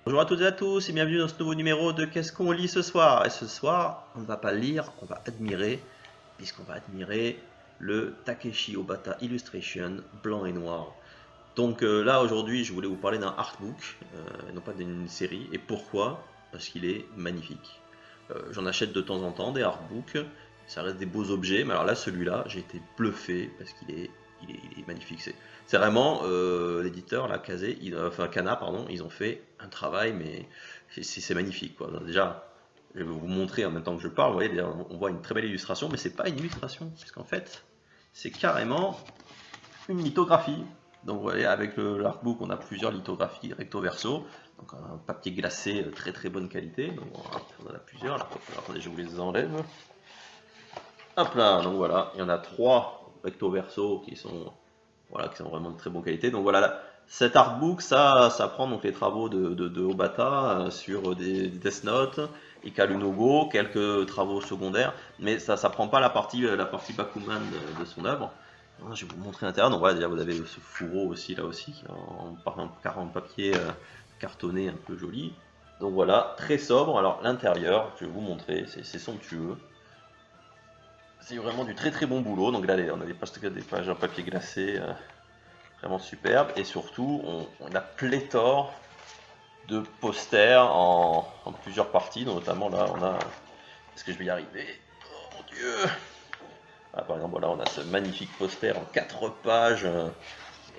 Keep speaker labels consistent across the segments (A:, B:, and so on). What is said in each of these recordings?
A: Bonjour à toutes et à tous et bienvenue dans ce nouveau numéro de Qu'est-ce qu'on lit ce soir? Et ce soir, on ne va pas lire, on va admirer, puisqu'on va admirer le Takeshi Obata Illustration blanc et noir. Donc là aujourd'hui, je voulais vous parler d'un artbook, non pas d'une série. Et pourquoi? Parce qu'il est magnifique. J'en achète de temps en temps des artbooks, ça reste des beaux objets, mais alors là celui-là, j'ai été bluffé parce qu'il est magnifique. C'est vraiment l'éditeur, la Kazé, enfin Kana, pardon, ils ont fait un travail, mais c'est magnifique quoi. Déjà, je vais vous montrer en même temps que je parle. Vous voyez, on voit une très belle illustration, mais c'est pas une illustration, puisqu'en fait, c'est carrément une lithographie. Donc vous voyez, avec l'artbook, on a plusieurs lithographies recto verso, donc un papier glacé très très bonne qualité. Donc on en a plusieurs. Là, attendez, je vous les enlève. Hop là, donc voilà, il y en a trois recto verso qui sont vraiment de très bonne qualité. Donc voilà, cet artbook, ça prend donc les travaux de Obata sur des Death Note, Ikaru no Go, quelques travaux secondaires, mais ça prend pas la partie Bakuman de son œuvre. Je vais vous montrer l'intérieur. Donc voilà, déjà vous avez ce fourreau aussi là aussi, en papier cartonné un peu joli. Donc voilà, très sobre. Alors l'intérieur, je vais vous montrer, c'est somptueux. C'est vraiment du très très bon boulot. Donc là, on a des pages en papier glacé, vraiment superbe. Et surtout, on a pléthore de posters en plusieurs parties. Notamment là, on a. Est-ce que je vais y arriver? Oh mon dieu! Ah, par exemple, voilà, on a ce magnifique poster en 4 pages.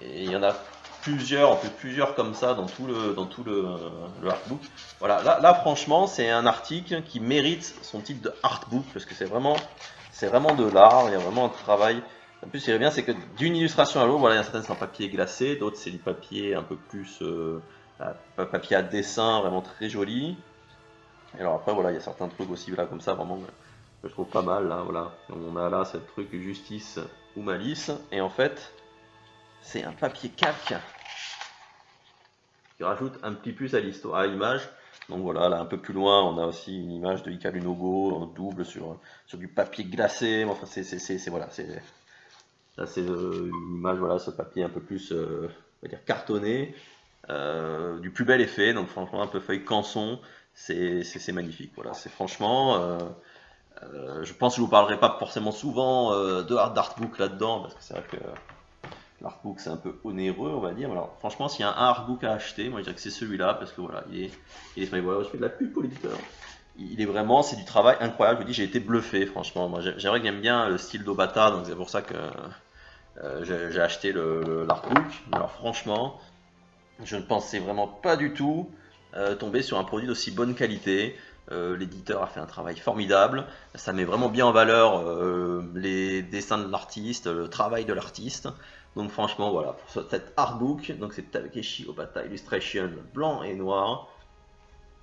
A: Et il y en a plusieurs, on fait plusieurs comme ça dans tout le artbook. Voilà, là franchement, c'est un article qui mérite son titre de artbook parce que c'est vraiment de l'art, il y a vraiment un travail. En plus, ce qui est bien, c'est que d'une illustration à l'autre, voilà, il y a certaines c'est en papier glacé, d'autres c'est du papier un peu plus papier à dessin, vraiment très joli. Et alors après, voilà, il y a certains trucs aussi là comme ça, vraiment que je trouve pas mal. Là, voilà, on a là ce truc justice ou malice, et en fait, c'est un papier calque qui rajoute un petit plus à l'histoire, à l'image. Donc voilà, là un peu plus loin, on a aussi une image de Ikaru no Go en double sur du papier glacé. Enfin, voilà, c'est une image, voilà, ce papier un peu plus, on va dire cartonné, du plus bel effet. Donc franchement, un peu feuille canson, c'est magnifique. Voilà, c'est franchement. Je pense que je vous parlerai pas forcément souvent d'artbook là-dedans, parce que c'est vrai que l'artbook c'est un peu onéreux, on va dire. Alors franchement, s'il y a un artbook à acheter, moi je dirais que c'est celui-là, parce que voilà, voilà, je fais de la pub pour l'éditeur. Il est vraiment, c'est du travail incroyable. Je vous dis, j'ai été bluffé, franchement. Moi, j'aimerais que j'aime bien le style d'Obata, donc c'est pour ça que j'ai acheté l'artbook. Alors franchement, je ne pensais vraiment pas du tout tomber sur un produit d'aussi bonne qualité. L'éditeur a fait un travail formidable. Ça met vraiment bien en valeur les dessins de l'artiste, le travail de l'artiste. Donc franchement, voilà, pour cet artbook, donc c'est Takeshi Obata Illustration blanc et noir.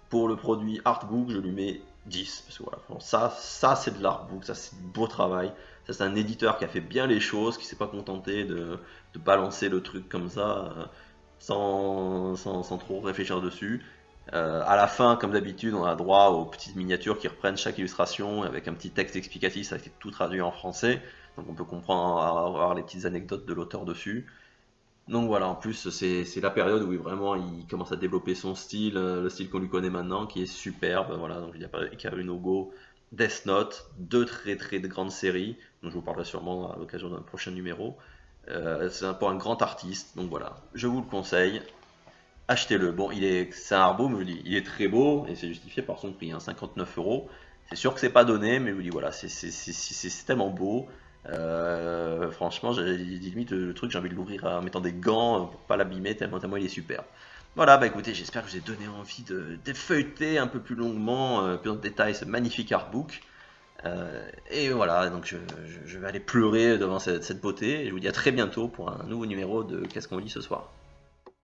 A: Pour le produit artbook, je lui mets 10. Parce que voilà, ça c'est de l'artbook, ça c'est du beau travail. Ça c'est un éditeur qui a fait bien les choses, qui s'est pas contenté de balancer le truc comme ça sans trop réfléchir dessus. À la fin, comme d'habitude, on a droit aux petites miniatures qui reprennent chaque illustration avec un petit texte explicatif, ça a été tout traduit en français. Donc on peut comprendre, avoir les petites anecdotes de l'auteur dessus. Donc voilà, en plus c'est la période où vraiment il commence à développer son style, le style qu'on lui connaît maintenant, qui est superbe. Voilà, donc il y a pas Ikaru no Go, Death Note, deux très très grandes séries, dont je vous parlerai sûrement à l'occasion d'un prochain numéro. C'est pour un grand artiste, donc voilà, je vous le conseille, achetez-le. Bon, c'est un artbook, mais je vous dis, il est très beau et c'est justifié par son prix, hein, 59 €. C'est sûr que c'est pas donné, mais je vous dis voilà, c'est tellement beau. Franchement, j'ai limite le truc, j'ai envie de l'ouvrir en mettant des gants pour pas l'abîmer tellement il est super. Voilà, bah écoutez, j'espère que je vous ai donné envie de feuilleter un peu plus longuement, plus en détail ce magnifique artbook. Et voilà, donc je vais aller pleurer devant cette beauté. Et je vous dis à très bientôt pour un nouveau numéro de Qu'est-ce qu'on lit ce soir.